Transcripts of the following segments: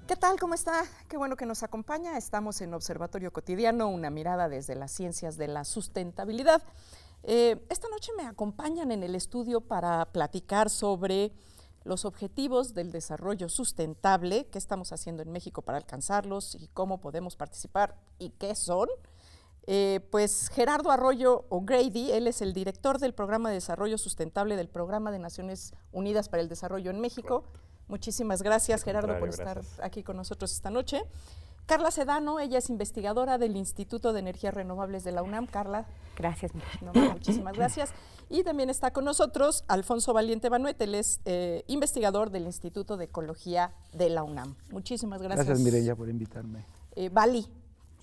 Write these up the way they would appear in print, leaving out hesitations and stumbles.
¿Qué tal? ¿Cómo está? Qué bueno que nos acompaña. Estamos en Observatorio Cotidiano, una mirada desde las ciencias de la sustentabilidad. Esta noche me acompañan en el estudio para platicar sobre los objetivos del desarrollo sustentable, qué estamos haciendo en México para alcanzarlos y cómo podemos participar y qué son. Pues Gerardo Arroyo O'Grady, él es el director del Programa de Desarrollo Sustentable del Programa de Naciones Unidas para el Desarrollo en México. Muchísimas gracias, Gerardo, por estar aquí con nosotros esta noche. Carla Sedano, ella es investigadora del Instituto de Energías Renovables de la UNAM. Carla. Gracias. No, muchísimas gracias. Y también está con nosotros Alfonso Valiente Banuet, él es investigador del Instituto de Ecología de la UNAM. Muchísimas gracias. Gracias, Mireya, por invitarme. Vali.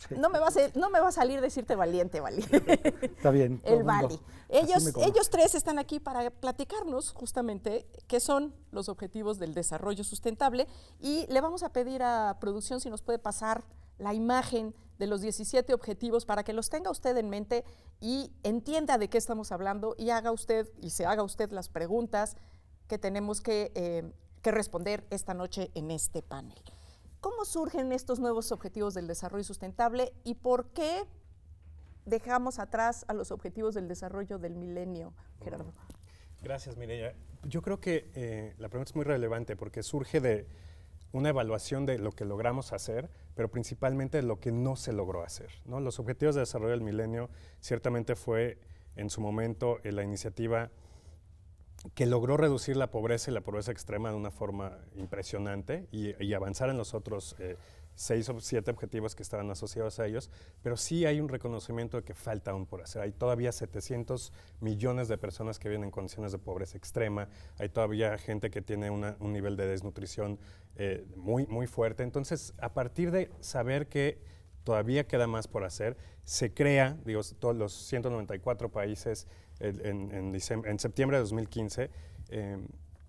Sí. No me va a salir decirte Valiente, Vali. Está bien. El Vali. Ellos tres están aquí para platicarnos justamente qué son los objetivos del desarrollo sustentable y le vamos a pedir a producción si nos puede pasar la imagen de los 17 objetivos para que los tenga usted en mente y entienda de qué estamos hablando y se haga usted las preguntas que tenemos que responder esta noche en este panel. ¿Cómo surgen estos nuevos objetivos del desarrollo sustentable y por qué dejamos atrás a los objetivos del desarrollo del milenio, Gerardo? Gracias, Mireya. Yo creo que la pregunta es muy relevante porque surge de una evaluación de lo que logramos hacer, pero principalmente de lo que no se logró hacer, ¿no? Los objetivos de desarrollo del milenio ciertamente fue en su momento la iniciativa que logró reducir la pobreza y la pobreza extrema de una forma impresionante y avanzar en los otros 6 o 7 objetivos que estaban asociados a ellos, pero sí hay un reconocimiento de que falta aún por hacer. Hay todavía 700 millones de personas que viven en condiciones de pobreza extrema, hay todavía gente que tiene un nivel de desnutrición muy fuerte. Entonces, a partir de saber que todavía queda más por hacer, se crea, todos los 194 países en septiembre de 2015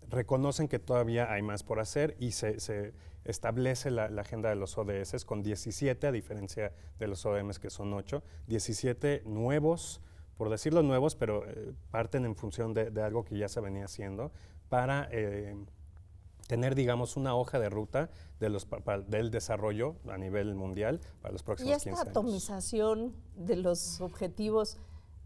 reconocen que todavía hay más por hacer y se establece la agenda de los ODS con 17, a diferencia de los ODMs que son 8, 17 nuevos, por decirlo nuevos, pero parten en función de algo que ya se venía haciendo para tener, digamos, una hoja de ruta del desarrollo a nivel mundial para los próximos 15 años. ¿Y esta atomización de los objetivos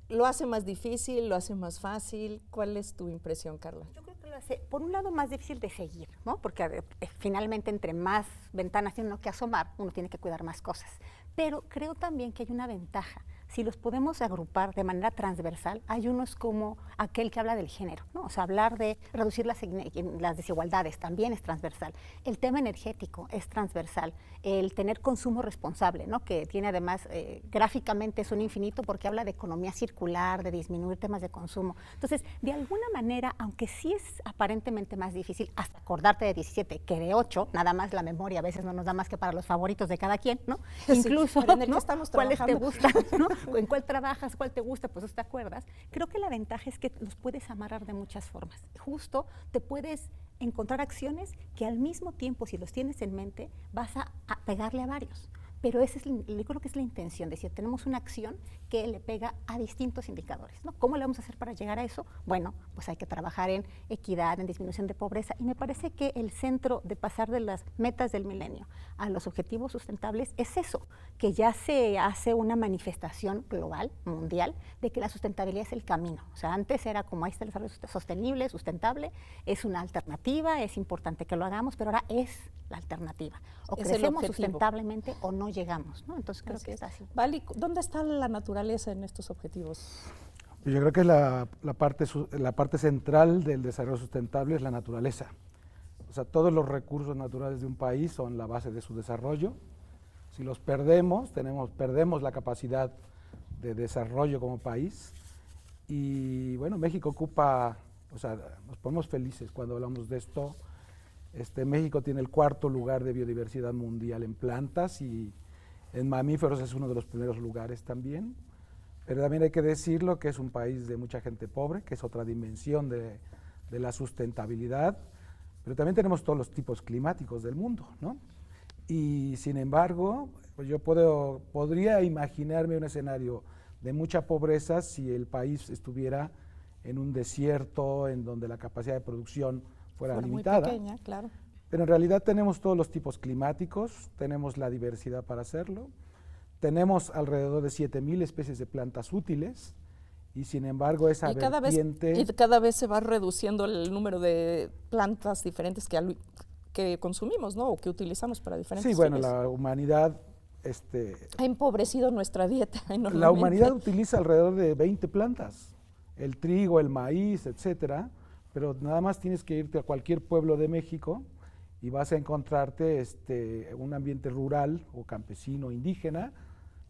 lo hace más difícil, lo hace más fácil? ¿Cuál es tu impresión, Carla? Yo creo que lo hace, por un lado, más difícil de seguir, ¿no? Porque finalmente entre más ventanas tiene uno que asomar, uno tiene que cuidar más cosas. Pero creo también que hay una ventaja. Si los podemos agrupar de manera transversal, hay unos como aquel que habla del género, ¿no? O sea, hablar de reducir las desigualdades también es transversal. El tema energético es transversal. El tener consumo responsable, ¿no? Que tiene además, gráficamente es un infinito porque habla de economía circular, de disminuir temas de consumo. Entonces, de alguna manera, aunque sí es aparentemente más difícil hasta acordarte de 17 que de 8, nada más la memoria a veces no nos da más que para los favoritos de cada quien, ¿no? Sí, incluso, en el ¿no? que estamos ¿Cuáles te trabajando? gustan, ¿no? ¿En cuál trabajas? ¿Cuál te gusta? Pues te acuerdas. Creo que la ventaja es que los puedes amarrar de muchas formas. Justo te puedes encontrar acciones que al mismo tiempo, si los tienes en mente, vas a pegarle a varios. Pero yo creo que es la intención, de decir, tenemos una acción que le pega a distintos indicadores, ¿no? ¿Cómo le vamos a hacer para llegar a eso? Bueno, pues hay que trabajar en equidad, en disminución de pobreza, y me parece que el centro de pasar de las metas del milenio a los objetivos sustentables es eso, que ya se hace una manifestación global, mundial, de que la sustentabilidad es el camino. O sea, antes era como ahí está el desarrollo sostenible, sustentable, es una alternativa, es importante que lo hagamos, pero ahora es la alternativa. O crecemos sustentablemente o no llegamos, ¿no? Entonces creo que es así. Vale, ¿dónde está la naturaleza en estos objetivos? Yo creo que la parte central del desarrollo sustentable es la naturaleza. O sea, todos los recursos naturales de un país son la base de su desarrollo. Si los perdemos, perdemos la capacidad de desarrollo como país. Y bueno, México ocupa, o sea, nos ponemos felices cuando hablamos de esto. México tiene el 4º lugar de biodiversidad mundial en plantas y en mamíferos es uno de los primeros lugares también. Pero también hay que decirlo que es un país de mucha gente pobre, que es otra dimensión de la sustentabilidad. Pero también tenemos todos los tipos climáticos del mundo, ¿no? Y sin embargo, pues yo podría imaginarme un escenario de mucha pobreza si el país estuviera en un desierto en donde la capacidad de producción fuera limitada. Muy pequeña, claro. Pero en realidad tenemos todos los tipos climáticos, tenemos la diversidad para hacerlo, tenemos alrededor de 7,000 especies de plantas útiles y sin embargo esa vertiente... Y cada vez se va reduciendo el número de plantas diferentes que consumimos, ¿no? O que utilizamos para diferentes Sí, bueno, fines. la humanidad... ha empobrecido nuestra dieta enormemente. La humanidad utiliza alrededor de 20 plantas, el trigo, el maíz, etcétera, pero nada más tienes que irte a cualquier pueblo de México y vas a encontrarte un ambiente rural o campesino, indígena,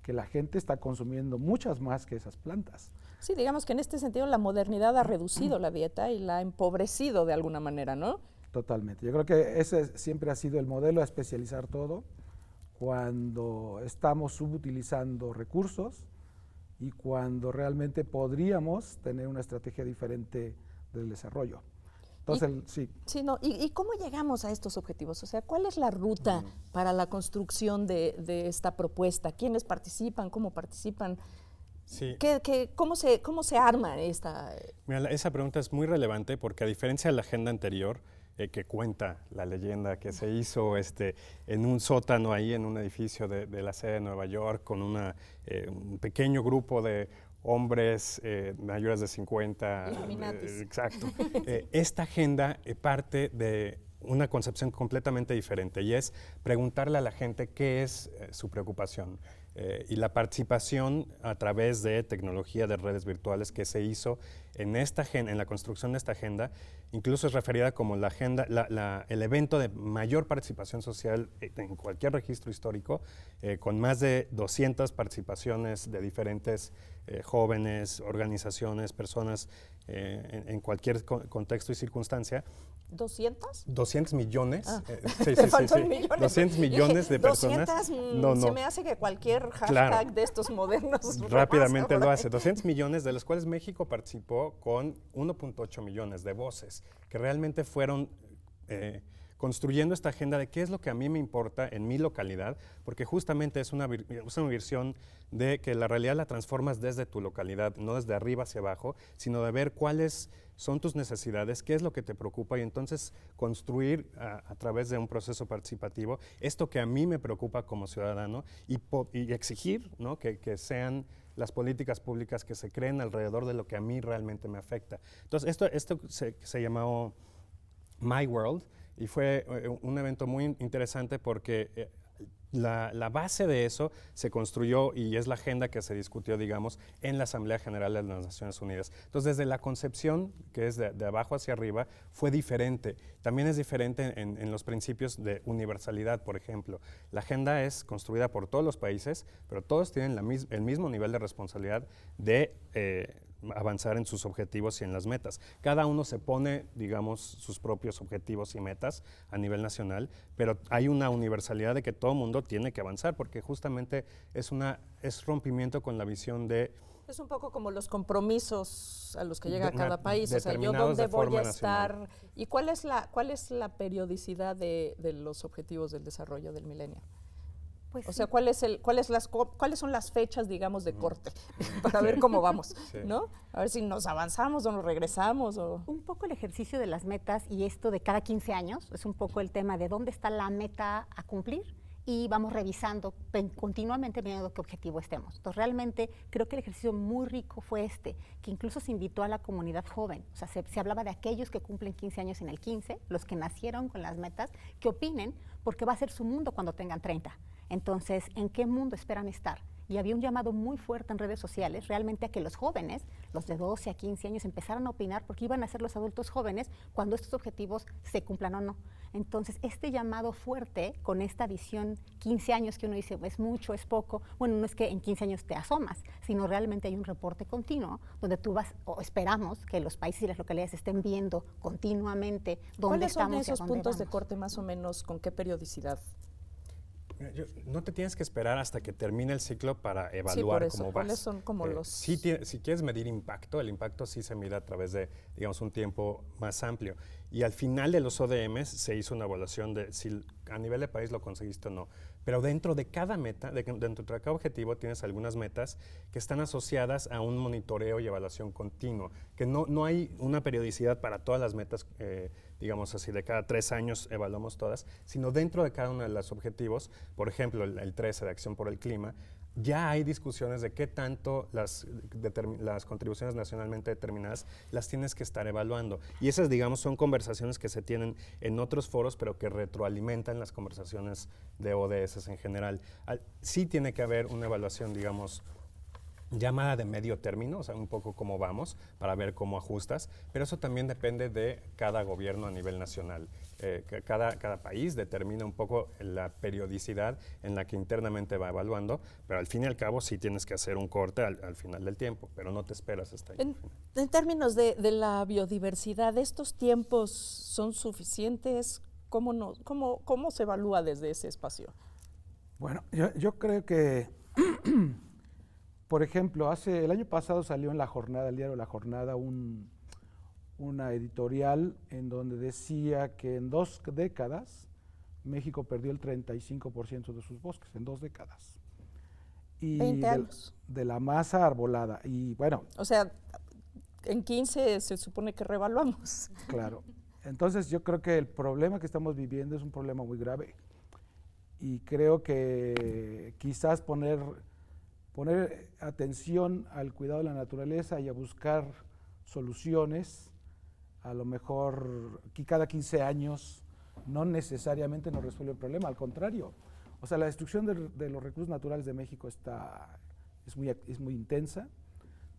que la gente está consumiendo muchas más que esas plantas. Sí, digamos que en este sentido la modernidad ha reducido la dieta y la ha empobrecido de alguna manera, ¿no? Totalmente. Yo creo que ese siempre ha sido el modelo, a especializar todo, cuando estamos subutilizando recursos y cuando realmente podríamos tener una estrategia diferente del desarrollo. Entonces, sí. Sí, no. ¿Y cómo llegamos a estos objetivos? O sea, ¿cuál es la ruta para la construcción de esta propuesta? ¿Quiénes participan? ¿Cómo participan? Sí. ¿Cómo se arma esta? Mira, esa pregunta es muy relevante porque a diferencia de la agenda anterior, que cuenta la leyenda que se hizo en un sótano ahí en un edificio de la sede de Nueva York con un pequeño grupo de hombres mayores de 50. Illuminatis. Exacto. Esta agenda parte de una concepción completamente diferente y es preguntarle a la gente qué es su preocupación. Y la participación a través de tecnología de redes virtuales que se hizo en la construcción de esta agenda, incluso es referida como la agenda, el evento de mayor participación social en cualquier registro histórico, con más de 200 participaciones de diferentes jóvenes, organizaciones, personas en cualquier contexto y circunstancia. ¿200? 200 millones. Sí. 200 millones de personas. 200, se me hace que cualquier hashtag de estos modernos rápidamente lo hace. 200 millones, de los cuales México participó con 1.8 millones de voces, que realmente fueron construyendo esta agenda de qué es lo que a mí me importa en mi localidad, porque justamente es una visión de que la realidad la transformas desde tu localidad, no desde arriba hacia abajo, sino de ver cuáles son tus necesidades, qué es lo que te preocupa y entonces construir a través de un proceso participativo esto que a mí me preocupa como ciudadano y exigir, ¿no?, que sean las políticas públicas que se creen alrededor de lo que a mí realmente me afecta. Entonces, esto se llamó My World y fue un evento muy interesante porque la base de eso se construyó y es la agenda que se discutió, digamos, en la Asamblea General de las Naciones Unidas. Entonces, desde la concepción, que es de abajo hacia arriba, fue diferente. También es diferente en los principios de universalidad, por ejemplo. La agenda es construida por todos los países, pero todos tienen el mismo nivel de responsabilidad de avanzar en sus objetivos y en las metas. Cada uno se pone, digamos, sus propios objetivos y metas a nivel nacional, pero hay una universalidad de que todo mundo tiene que avanzar, porque justamente es rompimiento con la visión de... Es un poco como los compromisos a los que llega cada país, o sea, yo determinados dónde de voy forma a estar, nacional. y cuál es la periodicidad de los objetivos del desarrollo del milenio. Pues O sí. sea, ¿cuáles son las fechas, digamos, de corte para ver cómo vamos, Sí. ¿no? A ver si nos avanzamos o nos regresamos o... Un poco el ejercicio de las metas y esto de cada 15 años, es un poco el tema de dónde está la meta a cumplir y vamos revisando continuamente viendo qué objetivo estemos. Entonces, realmente creo que el ejercicio muy rico fue que incluso se invitó a la comunidad joven. O sea, se hablaba de aquellos que cumplen 15 años en el 15, los que nacieron con las metas, que opinen, porque va a ser su mundo cuando tengan 30. Entonces, ¿en qué mundo esperan estar? Y había un llamado muy fuerte en redes sociales realmente a que los jóvenes, los de 12 a 15 años, empezaran a opinar porque iban a ser los adultos jóvenes cuando estos objetivos se cumplan o no. Entonces, este llamado fuerte con esta visión 15 años que uno dice, es mucho, es poco, bueno, no es que en 15 años te asomas, sino realmente hay un reporte continuo donde tú vas, o esperamos que los países y las localidades estén viendo continuamente dónde ¿Cuáles son estamos y a esos dónde puntos de vamos. corte más o menos, con qué periodicidad? No te tienes que esperar hasta que termine el ciclo para Sí, evaluar por eso, cómo vas. ¿cuáles son como los...? Si quieres medir impacto, el impacto sí se mide a través de, digamos, un tiempo más amplio. y al final de los ODMs se hizo una evaluación de si a nivel de país lo conseguiste o no. Pero dentro de cada meta, dentro de cada objetivo, tienes algunas metas que están asociadas a un monitoreo y evaluación continuo, que no hay una periodicidad para todas las metas, digamos así, de cada 3 años evaluamos todas, sino dentro de cada uno de los objetivos, por ejemplo, el 13 de Acción por el Clima, ya hay discusiones de qué tanto las contribuciones nacionalmente determinadas las tienes que estar evaluando. Y esas, digamos, son conversaciones que se tienen en otros foros, pero que retroalimentan las conversaciones de ODS en general. Sí tiene que haber una evaluación, digamos, llamada de medio término, o sea, un poco cómo vamos, para ver cómo ajustas, pero eso también depende de cada gobierno a nivel nacional. Cada país determina un poco la periodicidad en la que internamente va evaluando, pero al fin y al cabo sí tienes que hacer un corte al final del tiempo, pero no te esperas hasta ahí. En términos de la biodiversidad, ¿estos tiempos son suficientes? ¿Cómo se evalúa desde ese espacio? Bueno, yo creo que por ejemplo, el año pasado salió en La Jornada, el diario La Jornada, una editorial en donde decía que en 2 décadas México perdió el 35% de sus bosques, en 2 décadas. Y 20 años. De la masa arbolada. Y bueno. O sea, en 15 se supone que revaluamos. Claro. Entonces yo creo que el problema que estamos viviendo es un problema muy grave. Y creo que quizás poner atención al cuidado de la naturaleza y a buscar soluciones, a lo mejor cada 15 años no necesariamente nos resuelve el problema, al contrario. O sea, la destrucción de los recursos naturales de México es muy intensa,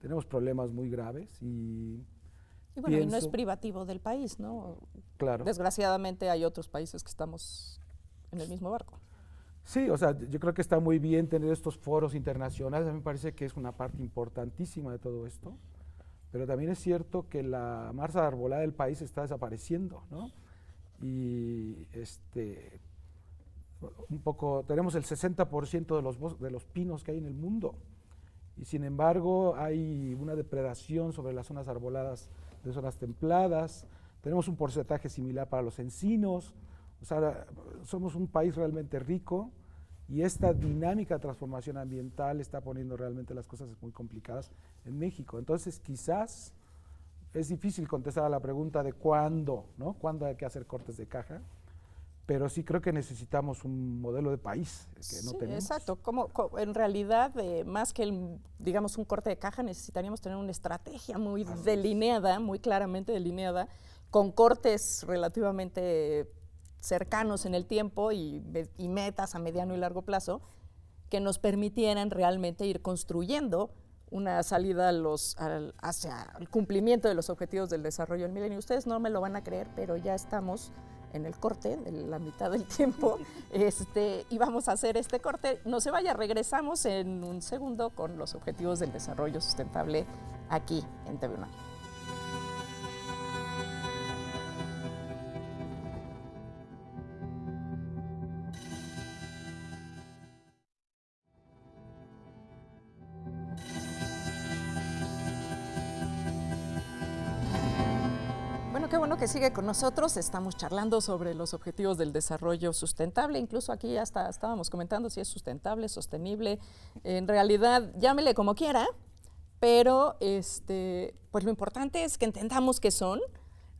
tenemos problemas muy graves y bueno, y no es privativo del país, ¿no? Claro. Desgraciadamente hay otros países que estamos en el mismo barco. Sí, o sea, yo creo que está muy bien tener estos foros internacionales, a mí me parece que es una parte importantísima de todo esto, pero también es cierto que la masa arbolada del país está desapareciendo, ¿no? Y un poco, tenemos el 60% de los pinos que hay en el mundo, y sin embargo hay una depredación sobre las zonas arboladas de zonas templadas, tenemos un porcentaje similar para los encinos. O sea, somos un país realmente rico y esta dinámica de transformación ambiental está poniendo realmente las cosas muy complicadas en México. Entonces, quizás es difícil contestar a la pregunta de cuándo, ¿no? ¿Cuándo hay que hacer cortes de caja? Pero sí creo que necesitamos un modelo de país que no tenemos. Exacto. En realidad, más que digamos un corte de caja, necesitaríamos tener una estrategia muy delineada, muy claramente delineada, con cortes relativamente cercanos en el tiempo y metas a mediano y largo plazo que nos permitieran realmente ir construyendo una salida hacia el cumplimiento de los objetivos del desarrollo del milenio. Ustedes no me lo van a creer, pero ya estamos en el corte de la mitad del tiempo y vamos a hacer este corte. No se vaya, regresamos en un segundo con los objetivos del desarrollo sustentable aquí en TV UNAM. Qué bueno que sigue con nosotros. Estamos charlando sobre los objetivos del desarrollo sustentable. Incluso aquí ya estábamos comentando si es sustentable, sostenible. En realidad, llámele como quiera, pero pues lo importante es que entendamos qué son,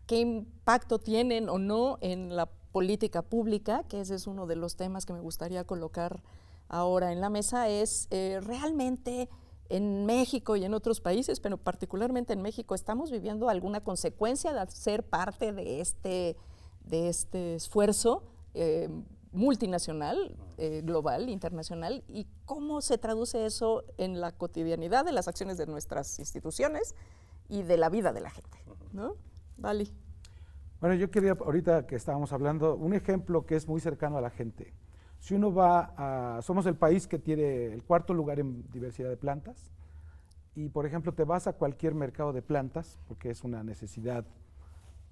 qué impacto tienen o no en la política pública, que ese es uno de los temas que me gustaría colocar ahora en la mesa, es realmente en México y en otros países, pero particularmente en México, ¿estamos viviendo alguna consecuencia de ser parte de este esfuerzo multinacional, global, internacional? ¿Y cómo se traduce eso en la cotidianidad de las acciones de nuestras instituciones y de la vida de la gente? ¿No? Vale. Bueno, yo quería, ahorita que estábamos hablando, un ejemplo que es muy cercano a la gente. Si uno somos el país que tiene el 4º lugar en diversidad de plantas y, por ejemplo, te vas a cualquier mercado de plantas, porque es una necesidad,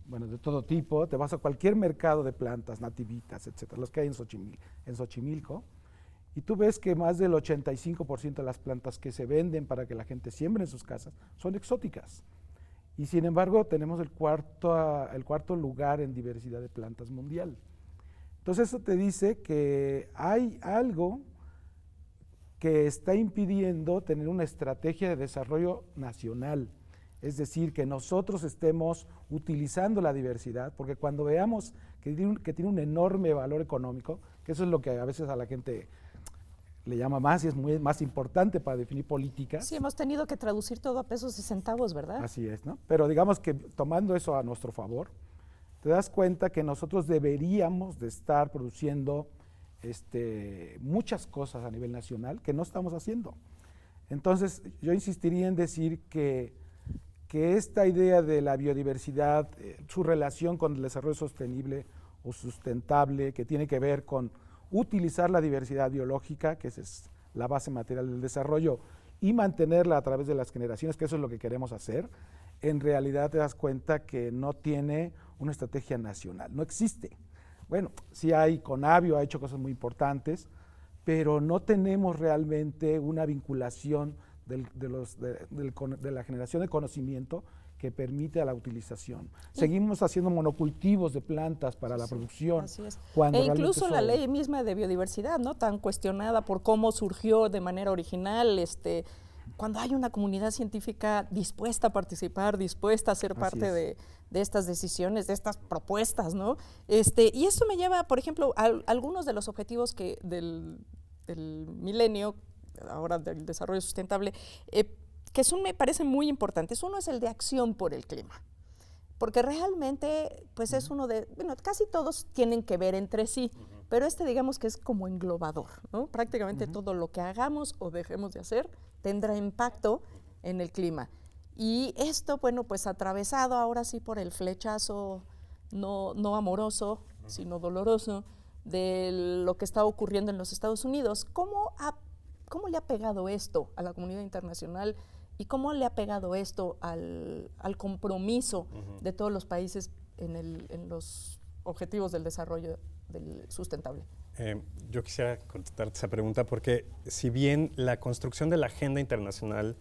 bueno, de todo tipo, te vas a cualquier mercado de plantas, nativitas, etcétera, los que hay en Xochimilco, y tú ves que más del 85% de las plantas que se venden para que la gente siembre en sus casas son exóticas. y sin embargo tenemos el cuarto lugar en diversidad de plantas mundial. Entonces eso te dice que hay algo que está impidiendo tener una estrategia de desarrollo nacional, es decir, que nosotros estemos utilizando la diversidad, porque cuando veamos que tiene un enorme valor económico, que eso es lo que a veces a la gente le llama más y es muy más importante para definir políticas. Sí, hemos tenido que traducir todo a pesos y centavos, ¿verdad? Así es, ¿no? Pero digamos que tomando eso a nuestro favor, te das cuenta que nosotros deberíamos de estar produciendo muchas cosas a nivel nacional que no estamos haciendo. Entonces, yo insistiría en decir que esta idea de la biodiversidad, su relación con el desarrollo sostenible o sustentable, que tiene que ver con utilizar la diversidad biológica, que esa es la base material del desarrollo, y mantenerla a través de las generaciones, que eso es lo que queremos hacer, en realidad te das cuenta que no tiene una estrategia nacional, no existe. Bueno, sí hay, Conavio ha hecho cosas muy importantes, pero no tenemos realmente una vinculación de la generación de conocimiento que permite a la utilización. Seguimos haciendo monocultivos de plantas para la producción. Así es. Cuando E incluso la ley misma de biodiversidad, ¿no? Tan cuestionada por cómo surgió de manera original, cuando hay una comunidad científica dispuesta a participar, dispuesta a ser parte de estas decisiones, de estas propuestas, ¿no? Y esto me lleva, por ejemplo, a algunos de los objetivos del milenio, ahora del desarrollo sustentable, que me parecen muy importantes. Uno es el de acción por el clima, porque realmente pues es uno de, bueno, casi todos tienen que ver entre sí, pero digamos que es como englobador, ¿no? Prácticamente todo lo que hagamos o dejemos de hacer tendrá impacto en el clima. Y esto, bueno, pues atravesado ahora sí por el flechazo no amoroso, sino doloroso de lo que está ocurriendo en los Estados Unidos. ¿Cómo le ha pegado esto a la comunidad internacional y cómo le ha pegado esto al compromiso de todos los países en los objetivos del desarrollo sustentable? Yo quisiera contestarte esa pregunta porque si bien la construcción de la agenda internacional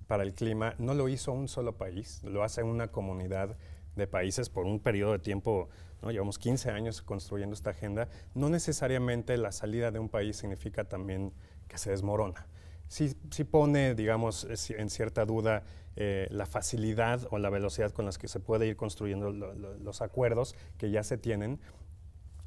para el clima no lo hizo un solo país, lo hace una comunidad de países por un periodo de tiempo, ¿no? Llevamos 15 años construyendo esta agenda, no necesariamente la salida de un país significa también que se desmorona. Sí pone, digamos, en cierta duda la facilidad o la velocidad con las que se puede ir construyendo los acuerdos que ya se tienen,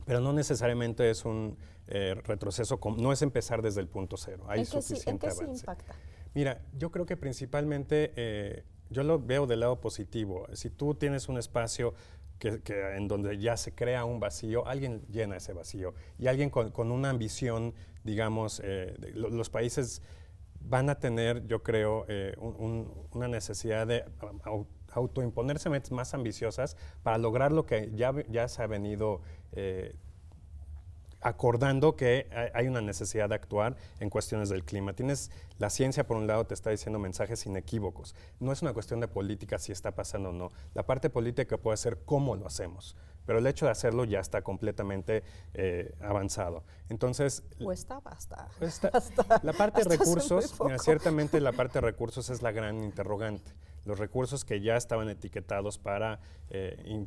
pero no necesariamente es un retroceso, no es empezar desde el punto cero. Hay suficiente avance. ¿En qué sí impacta? Mira, yo creo que principalmente yo lo veo del lado positivo. Si tú tienes un espacio en donde ya se crea un vacío, alguien llena ese vacío y alguien con una ambición, digamos, los países van a tener, yo creo, una necesidad de autoimponerse metas más ambiciosas para lograr lo que ya se ha venido acordando, que hay una necesidad de actuar en cuestiones del clima. Tienes la ciencia, por un lado, te está diciendo mensajes inequívocos. No es una cuestión de política si está pasando o no. La parte política puede ser cómo lo hacemos, pero el hecho de hacerlo ya está completamente avanzado. Entonces, la parte de recursos, mira, ciertamente la parte de recursos es la gran interrogante. Los recursos que ya estaban etiquetados para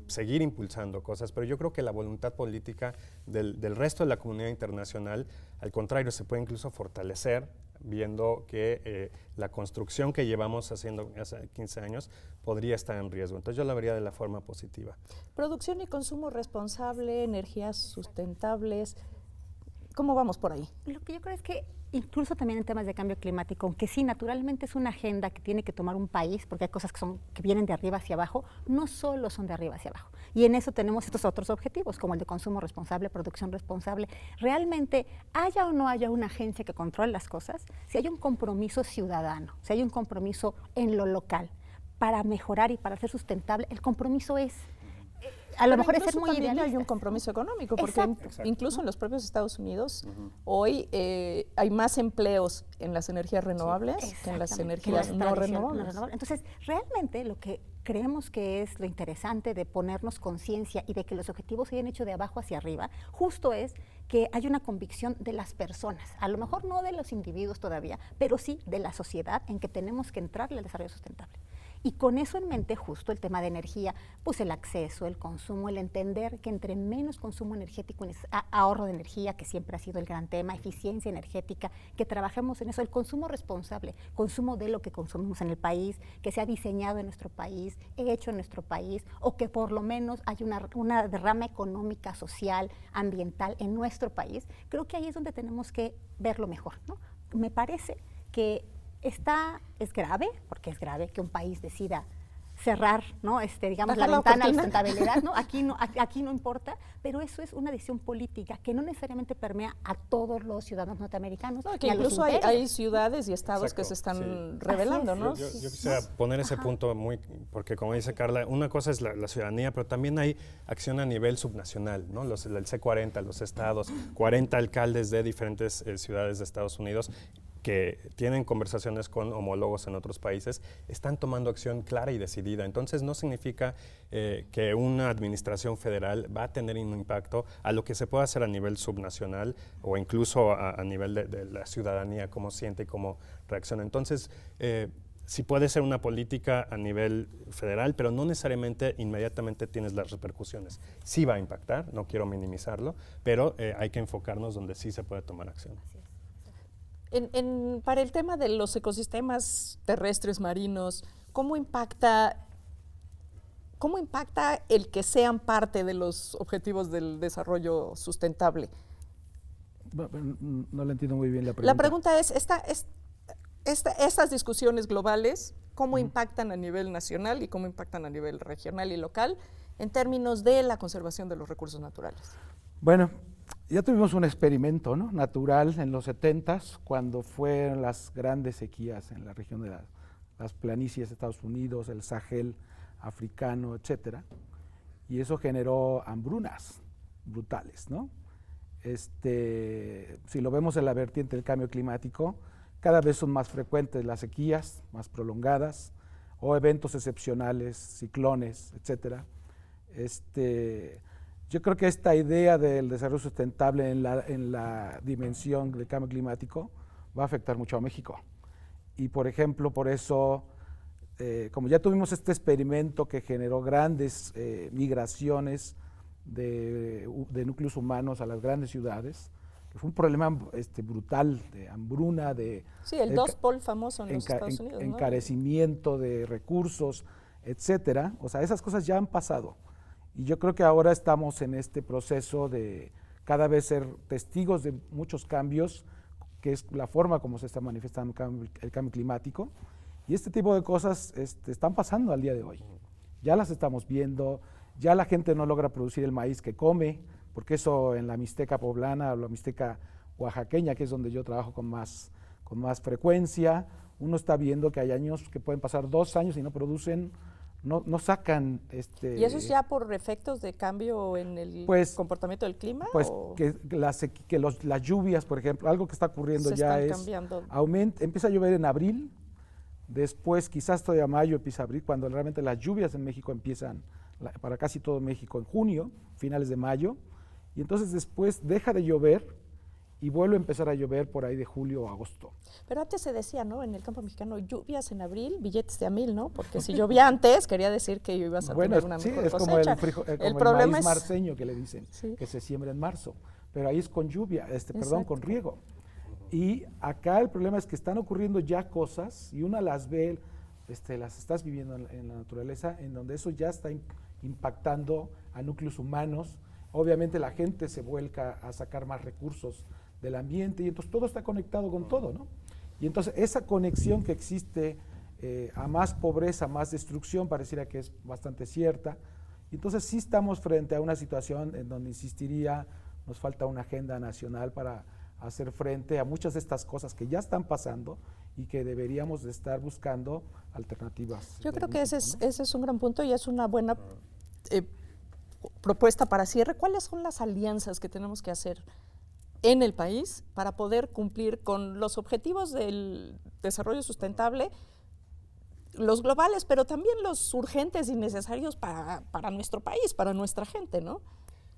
seguir impulsando cosas, pero yo creo que la voluntad política del resto de la comunidad internacional, al contrario, se puede incluso fortalecer, viendo que la construcción que llevamos haciendo hace 15 años podría estar en riesgo. Entonces yo la vería de la forma positiva. Producción y consumo responsable, energías sustentables, ¿cómo vamos por ahí? Lo que yo creo es que incluso también en temas de cambio climático, aunque sí, naturalmente es una agenda que tiene que tomar un país, porque hay cosas que vienen de arriba hacia abajo, no solo son de arriba hacia abajo. Y en eso tenemos estos otros objetivos, como el de consumo responsable, producción responsable. Realmente, haya o no haya una agencia que controle las cosas, si hay un compromiso ciudadano, si hay un compromiso en lo local para mejorar y para ser sustentable, el compromiso es... A lo mejor es ser muy idealista. Hay un compromiso económico, porque incluso en los propios Estados Unidos hoy hay más empleos en las energías renovables que en las energías no renovables. Entonces, realmente lo que creemos que es lo interesante de ponernos conciencia y de que los objetivos se hayan hecho de abajo hacia arriba, justo es que hay una convicción de las personas, a lo mejor no de los individuos todavía, pero sí de la sociedad en que tenemos que entrarle al desarrollo sustentable. Y con eso en mente, justo el tema de energía, pues el acceso, el consumo, el entender que entre menos consumo energético, ahorro de energía, que siempre ha sido el gran tema, eficiencia energética, que trabajemos en eso, el consumo responsable, consumo de lo que consumimos en el país, que sea diseñado en nuestro país, hecho en nuestro país, o que por lo menos haya una derrama económica, social, ambiental en nuestro país. Creo que ahí es donde tenemos que verlo mejor, ¿no? Me parece que es grave, porque es grave que un país decida cerrar, ¿no? Digamos, la ventana a la sustentabilidad, ¿no? Aquí no importa, pero eso es una decisión política que no necesariamente permea a todos los ciudadanos norteamericanos. No, que incluso hay ciudades y estados Exacto, que se están sí. revelando, ¿no? Yo quisiera poner ese punto porque como dice Carla, una cosa es la ciudadanía, pero también hay acción a nivel subnacional, ¿no? El C40, los estados, 40 alcaldes de diferentes ciudades de Estados Unidos que tienen conversaciones con homólogos en otros países, están tomando acción clara y decidida. Entonces no significa que una administración federal va a tener un impacto a lo que se puede hacer a nivel subnacional o incluso a nivel de la ciudadanía, cómo siente y cómo reacciona. Entonces, sí puede ser una política a nivel federal, pero no necesariamente inmediatamente tienes las repercusiones. Sí va a impactar, no quiero minimizarlo, pero hay que enfocarnos donde sí se puede tomar acción. Para el tema de los ecosistemas terrestres, marinos, ¿cómo impacta el que sean parte de los objetivos del desarrollo sustentable? No le entiendo muy bien la pregunta. La pregunta es, estas discusiones globales, ¿cómo impactan a nivel nacional y cómo impactan a nivel regional y local en términos de la conservación de los recursos naturales? Bueno, ya tuvimos un experimento, ¿no?, natural en los 70s, cuando fueron las grandes sequías en la región de las planicies de Estados Unidos, el Sahel africano, etcétera, y eso generó hambrunas brutales, ¿no? Si lo vemos en la vertiente del cambio climático, cada vez son más frecuentes las sequías, más prolongadas, o eventos excepcionales, ciclones, etcétera. Yo creo que esta idea del desarrollo sustentable en la dimensión del cambio climático va a afectar mucho a México. Y por ejemplo, por eso, como ya tuvimos este experimento que generó grandes migraciones de núcleos humanos a las grandes ciudades, que fue un problema brutal de hambruna, sí, el Dust Bowl famoso en los Estados Unidos, ¿no? Encarecimiento de recursos, etcétera. O sea, esas cosas ya han pasado. Y yo creo que ahora estamos en este proceso de cada vez ser testigos de muchos cambios, que es la forma como se está manifestando el cambio climático. Y este tipo de cosas están pasando al día de hoy. Ya las estamos viendo, ya la gente no logra producir el maíz que come, porque eso en la Mixteca poblana o la Mixteca oaxaqueña, que es donde yo trabajo con más frecuencia, uno está viendo que hay años que pueden pasar 2 años y no producen, no sacan. ¿Y eso es ya por efectos de cambio en el comportamiento del clima? Pues que las lluvias, por ejemplo, algo que está ocurriendo ya es, empieza a llover en abril, después quizás todavía mayo empieza a abril, cuando realmente las lluvias en México empiezan para casi todo México en junio, finales de mayo, y entonces después deja de llover y vuelve a empezar a llover por ahí de julio o agosto. Pero antes se decía, ¿no?, en el campo mexicano, lluvias en abril, billetes de $1,000, ¿no? Porque si llovía antes, quería decir que ibas a tener una mejor cosecha. Como el maíz marceño que le dicen, que se siembra en marzo, pero ahí es con lluvia, con riego. Y acá el problema es que están ocurriendo ya cosas y una las ve, las estás viviendo en la naturaleza, en donde eso ya está impactando a núcleos humanos. Obviamente la gente se vuelca a sacar más recursos del ambiente y entonces todo está conectado con todo, ¿no? Y entonces esa conexión que existe a más pobreza, más destrucción, pareciera que es bastante cierta. Y entonces sí estamos frente a una situación en donde insistiría, nos falta una agenda nacional para hacer frente a muchas de estas cosas que ya están pasando y que deberíamos de estar buscando alternativas. Yo creo que ese es un gran punto y es una buena propuesta para cierre. ¿Cuáles son las alianzas que tenemos que hacer en el país para poder cumplir con los objetivos del desarrollo sustentable, los globales, pero también los urgentes y necesarios para nuestro país, para nuestra gente, ¿no?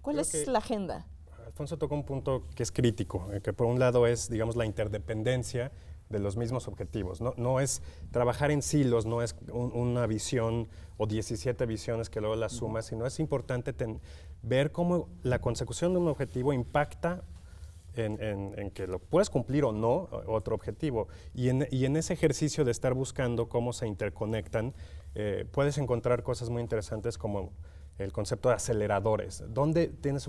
¿Cuál es la agenda? Alfonso tocó un punto que es crítico, que por un lado es, digamos, la interdependencia de los mismos objetivos. No es trabajar en silos, no es una visión o 17 visiones que luego las sumas, sino es importante ver cómo la consecución de un objetivo impacta en que lo puedes cumplir o no, otro objetivo. Y en ese ejercicio de estar buscando cómo se interconectan, puedes encontrar cosas muy interesantes como el concepto de aceleradores, donde tienes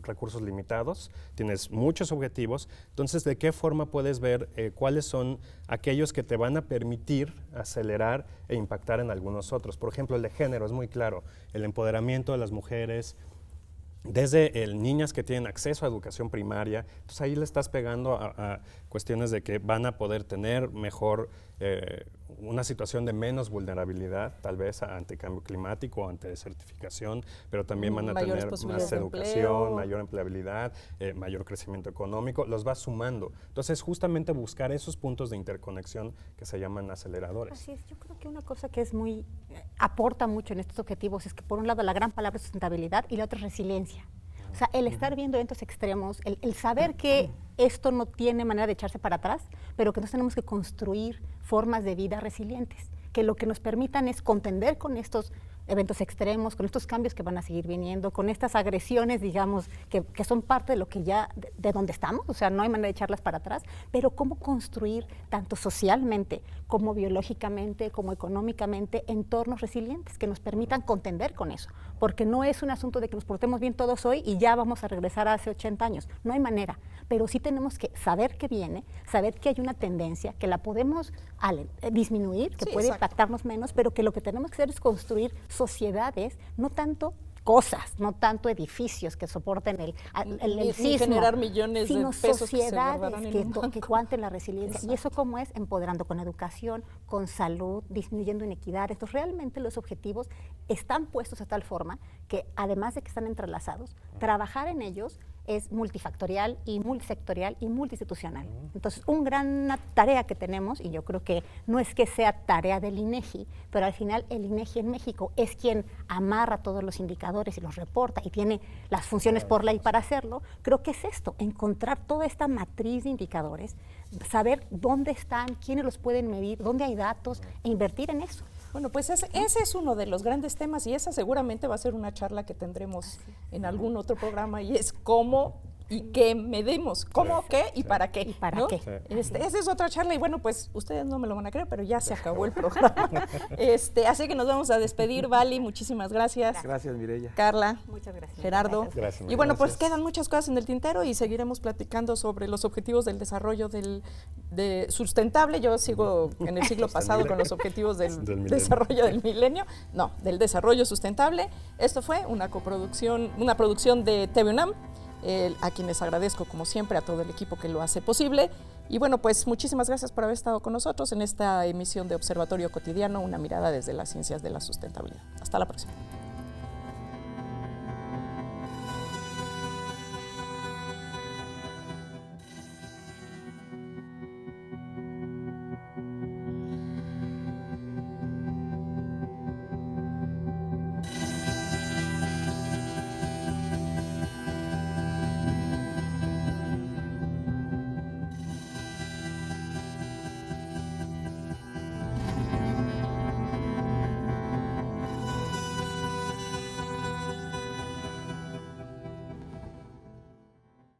recursos limitados, tienes muchos objetivos, entonces ¿de qué forma puedes ver cuáles son aquellos que te van a permitir acelerar e impactar en algunos otros? Por ejemplo, el de género es muy claro, el empoderamiento de las mujeres, desde niñas que tienen acceso a educación primaria, entonces ahí le estás pegando a cuestiones de que van a poder tener mejor, una situación de menos vulnerabilidad, tal vez ante cambio climático o ante desertificación, pero también van a tener más educación, mayor empleabilidad, mayor crecimiento económico, los vas sumando. Entonces, justamente buscar esos puntos de interconexión que se llaman aceleradores. Así es, yo creo que una cosa que es aporta mucho en estos objetivos es que por un lado la gran palabra es sustentabilidad y la otra es resiliencia. O sea, el estar viendo eventos extremos, el saber que esto no tiene manera de echarse para atrás, pero que nos tenemos que construir formas de vida resilientes, que lo que nos permitan es contender con estos eventos extremos, con estos cambios que van a seguir viniendo, con estas agresiones, digamos, que son parte de lo que ya, de donde estamos, o sea, no hay manera de echarlas para atrás, pero cómo construir tanto socialmente como biológicamente, como económicamente, entornos resilientes que nos permitan contender con eso, porque no es un asunto de que nos portemos bien todos hoy y ya vamos a regresar a hace 80 años, no hay manera, pero sí tenemos que saber que viene, saber que hay una tendencia, que la podemos disminuir, que puede impactarnos menos, pero que lo que tenemos que hacer es construir sociedades, no tanto cosas, no tanto edificios que soporten el sismo, generar millones sino de pesos sociedades que aguanten la resiliencia. Exacto. Y eso cómo es empoderando con educación, con salud, disminuyendo inequidad. Entonces realmente los objetivos están puestos de tal forma que además de que están entrelazados, trabajar en ellos es multifactorial y multisectorial y multiinstitucional. Entonces, una gran tarea que tenemos, y yo creo que no es que sea tarea del INEGI, pero al final el INEGI en México es quien amarra todos los indicadores y los reporta y tiene las funciones por ley para hacerlo, creo que es esto, encontrar toda esta matriz de indicadores, saber dónde están, quiénes los pueden medir, dónde hay datos e invertir en eso. Bueno, pues ese es uno de los grandes temas y esa seguramente va a ser una charla que tendremos en algún otro programa y es cómo y qué medimos, cómo, qué y para qué. ¿Y para ¿no? qué? Esa es otra charla y bueno, pues ustedes no me lo van a creer, pero ya se acabó el programa. Así que nos vamos a despedir, Vali, muchísimas gracias. Gracias, Mireya. Carla. Muchas gracias. Gerardo. Gracias, y bueno, pues gracias. quedan muchas cosas en el tintero y seguiremos platicando sobre los objetivos del desarrollo de sustentable. Yo sigo en el siglo pasado con los objetivos del desarrollo del milenio. No, del desarrollo sustentable. Esto fue una producción de TV UNAM. A quienes agradezco como siempre a todo el equipo que lo hace posible y bueno, pues muchísimas gracias por haber estado con nosotros en esta emisión de Observatorio Cotidiano, una mirada desde las ciencias de la sustentabilidad. Hasta la próxima.